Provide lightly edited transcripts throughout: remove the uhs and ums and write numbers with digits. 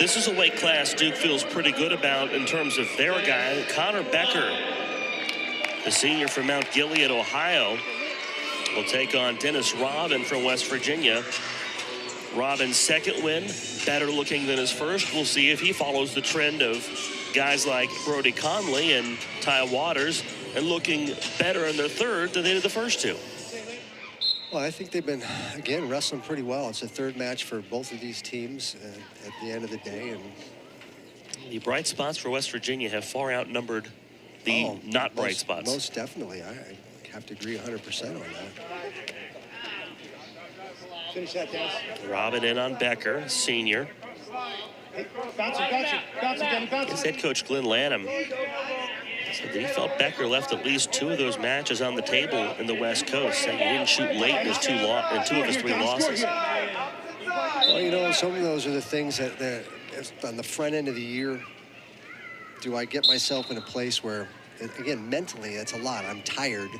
This is a weight class Duke feels pretty good about in terms of their guy, Conor Becker, the senior from Mount Gilead, Ohio, will take on Dennis Robin from West Virginia. Robin's second win, better looking than his first. We'll see if he follows the trend of guys like Brody Conley and Ty Waters and looking better in their third than they did the first two. Well, I think they've been, again, wrestling pretty well. It's a third match for both of these teams at the end of the day. And the bright spots for West Virginia have far outnumbered the not bright spots. Most definitely. I have to agree 100% on that. Finish that, Dennis. Robin in on Becker, senior. Hey, bounce it, His head coach Glenn Lanham said that he felt Becker left at least two of those matches on the table in the West Coast, saying he didn't shoot late in his two of his three losses. Well, you know, some of those are the things that on the front end of the year, do I get myself in a place where, again, mentally, that's a lot. I'm tired.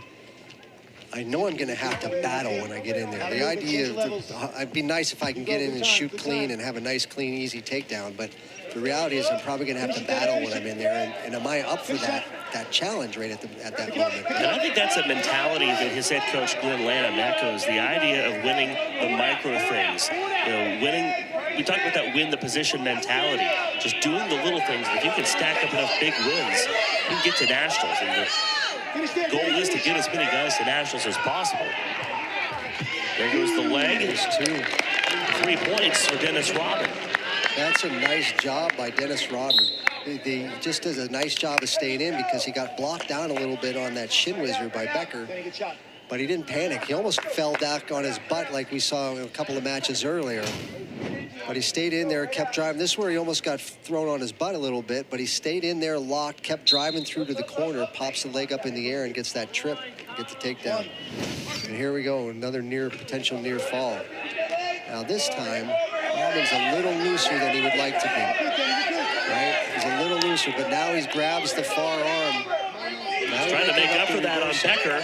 I know I'm going to have to battle when I get in there. The idea of, it'd be nice if I can get in and shoot clean and have a nice, clean, easy takedown. But the reality is I'm probably going to have to battle when I'm in there. And am I up for that challenge right at that moment? And I think that's a mentality that his head coach Glenn Lanham echoes. The idea of winning the micro things. You know, winning. We talk about that win the position mentality. Just doing the little things. If you can stack up enough big wins, you can get to nationals. And the goal is to get as many guys to nationals as possible. There goes the leg. There's 3 points for Dennis Robin. That's a nice job by Dennis Robin. He just does a nice job of staying in because he got blocked down a little bit on that shin whizzer by Becker. But he didn't panic. He almost fell back on his butt like we saw in a couple of matches earlier. But he stayed in there, kept driving. This is where he almost got thrown on his butt a little bit, but he stayed in there locked, kept driving through to the corner, pops the leg up in the air and gets that trip, get the takedown. And here we go, another potential near fall. Now this time, Robin's a little looser than he would like to be. Right? He's a little looser, but now he grabs the far arm. He's trying to make up for that on Becker.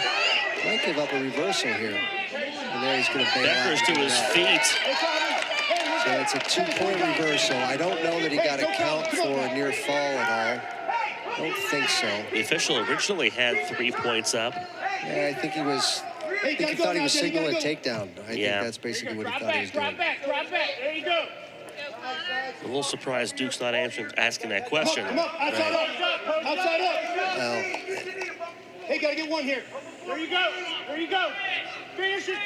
Might give up a reversal here. And there he's going to bail Becker's to his feet. So it's a 2-point reversal. I don't know that he got a count for a near fall at all. I don't think so. The official originally had 3 points up. Yeah, I think he thought he was signaling a takedown. I think that's basically what he thought he was doing. Drop back. There you go. A little surprised Duke's not asking that question. Come on. Outside up. Well, hey, gotta get one here. There you go. Finish it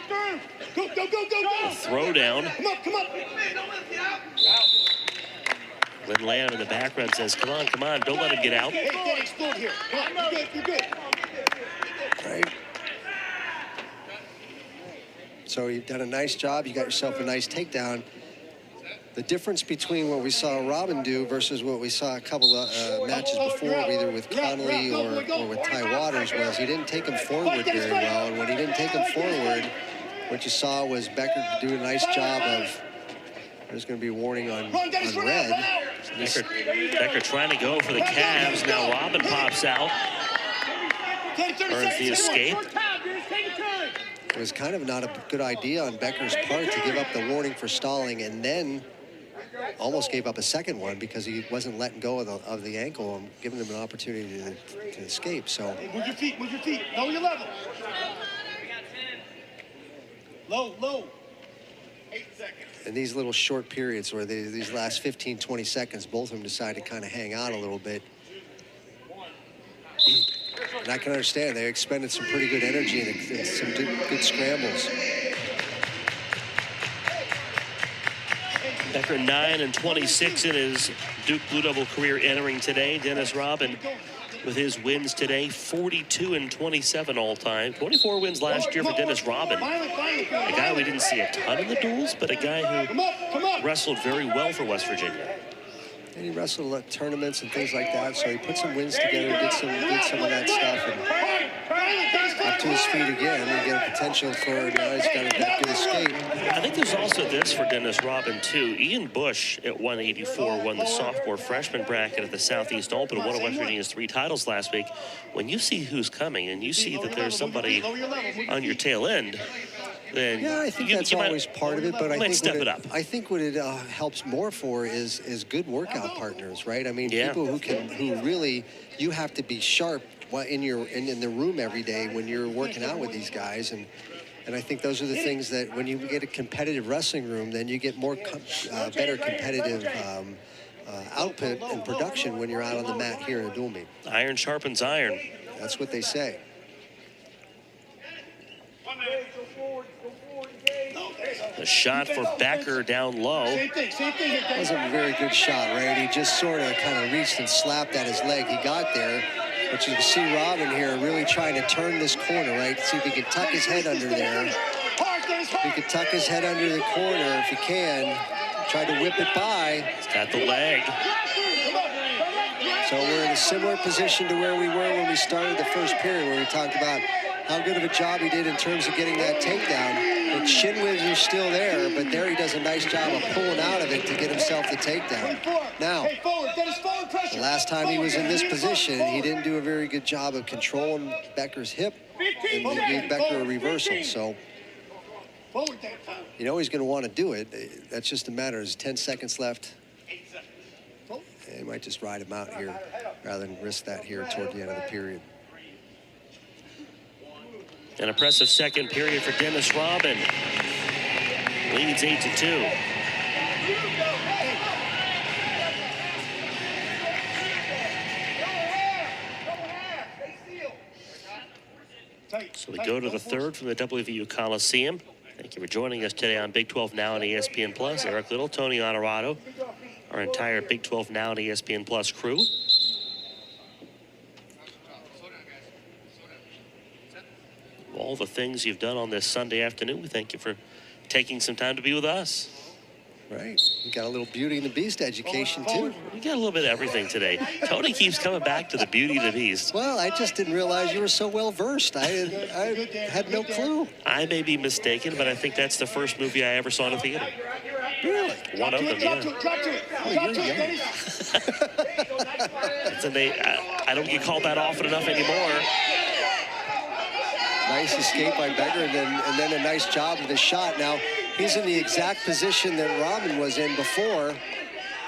through. Go. Throw down. Come up. Glenn Lanham in the background says, come on, don't let him get out. Hey, Danny, explode here. Come on, you're good. right. So you've done a nice job. You got yourself a nice takedown. The difference between what we saw Robin do versus what we saw a couple of matches before, either with Conley or with Ty Waters, was he didn't take him forward very well. And when he didn't take him forward, what you saw was Becker do a nice job of, there's going to be a warning on red. Becker trying to go for the calves. Now Robin pops out. Earns the escape. It was kind of not a good idea on Becker's part to give up the warning for stalling and then almost gave up a second one because he wasn't letting go of the ankle and giving him an opportunity to escape. So move your feet. Lower your level. Low. 8 seconds. In these little short periods where these last 15, 20 seconds, both of them decide to kind of hang out a little bit. And I can understand they expended some pretty good energy and some good scrambles. Becker 9-26 in his Duke Blue Devil career entering today. Dennis Robin with his wins today, 42-27 all time. 24 wins last year for Dennis Robin. A guy we didn't see a ton in the duels, but a guy who wrestled very well for West Virginia. And he wrestled at tournaments and things like that, so he put some wins together, did some of that stuff, and up to his feet again. He got a potential for, now he's got a good escape. I think there's also this for Dennis Robin, too. Ian Bush at 184 won the sophomore freshman bracket at the Southeast Open and won West Virginia's 3 titles last week. When you see who's coming and you see that there's somebody on your tail end, then Yeah, I think that's always part of it, but I think step it up. I think what it helps more for is good workout partners, right? I mean, people who really, you have to be sharp in the room every day when you're working out with these guys, and I think those are the things that when you get a competitive wrestling room, then you get more better competitive output and production when you're out on the mat here in a dual meet. Iron sharpens iron. That's what they say. The shot for Becker down low. That was a very good shot, right? He just sort of kind of reached and slapped at his leg. He got there, but you can see Robin here really trying to turn this corner, right? See if he can tuck his head under there. If he can tuck his head under the corner, if he can, try to whip it by. He's got the leg. So we're in a similar position to where we were when we started the first period, where we talked about how good of a job he did in terms of getting that takedown. The shin whizer's still there, but there he does a nice job of pulling out of it to get himself the takedown. Now, the last time he was in this position, he didn't do a very good job of controlling Becker's hip, and he gave Becker a reversal. So, you know he's going to want to do it. That's just a matter. There's 10 seconds left. He might just ride him out here rather than risk that here toward the end of the period. An impressive second period for Dennis Robin. Leads 8-2. So we go to the third from the WVU Coliseum. Thank you for joining us today on Big 12 Now on ESPN Plus. Eric Little, Tony Honorado, our entire Big 12 Now on ESPN Plus crew. All the things you've done on this Sunday afternoon, we thank you for taking some time to be with us. Right. You got a little Beauty and the Beast education, too. We got a little bit of everything today. Tony keeps coming back to the Beauty and the Beast. Well, I just didn't realize you were so well-versed. I had no clue. I may be mistaken, but I think that's the first movie I ever saw in a theater. Really? One of them, yeah. I don't get called that often enough anymore. Nice escape by Becker, and then a nice job with his shot. Now, he's in the exact position that Robin was in before,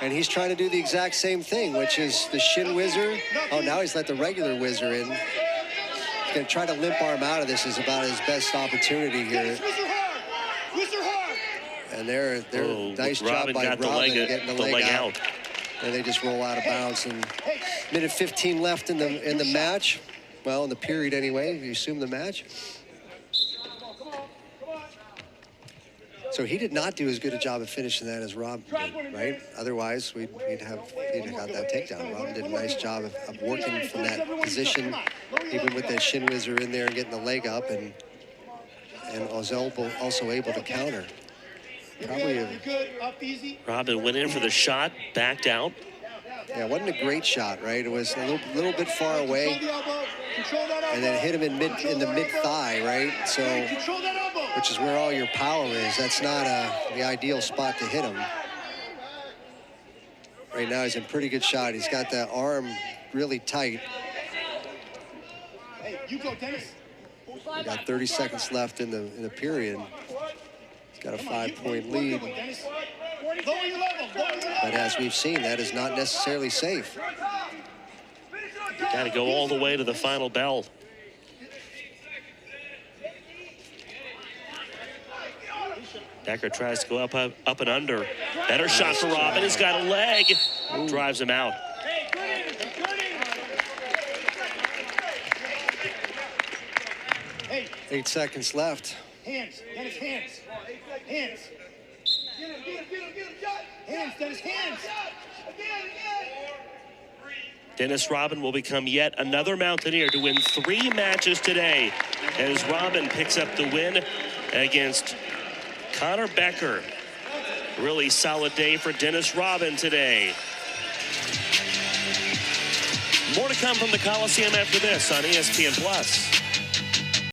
and he's trying to do the exact same thing, which is the shin whizzer. Oh, now he's let the regular whizzer in. He's going to try to limp arm out of this is about his best opportunity here. And there, nice job by Robin getting the leg out. And they just roll out of bounds. And minute 15 left in the match. Well, in the period anyway, you assume the match. So he did not do as good a job of finishing that as Rob did, right? Otherwise, he'd have got that takedown. Rob did a nice job of working from that position, even with that shin whizzer in there and getting the leg up, and was also able to counter. Probably Robin went in for the shot, backed out. Yeah, it wasn't a great shot, right? It was a little bit far away, and then hit him in the mid thigh, right? So, which is where all your power is. That's not the ideal spot to hit him. Right now, he's in pretty good shot. He's got the arm really tight. Hey, you go, Dennis. We got 30 seconds left in the period. He's got a 5-point lead. But as we've seen, that is not necessarily safe. Got to go all the way to the final bell. Becker tries to go up and under. Better shot for Robin. He's got a leg. Ooh. Drives him out. 8 seconds left. Hands, Dennis, hands. Hands. Get him, hands, Dennis, hands. Dennis Robin will become yet another Mountaineer to win 3 matches today as Robin picks up the win against Conor Becker. Really solid day for Dennis Robin today. More to come from the Coliseum after this on ESPN Plus.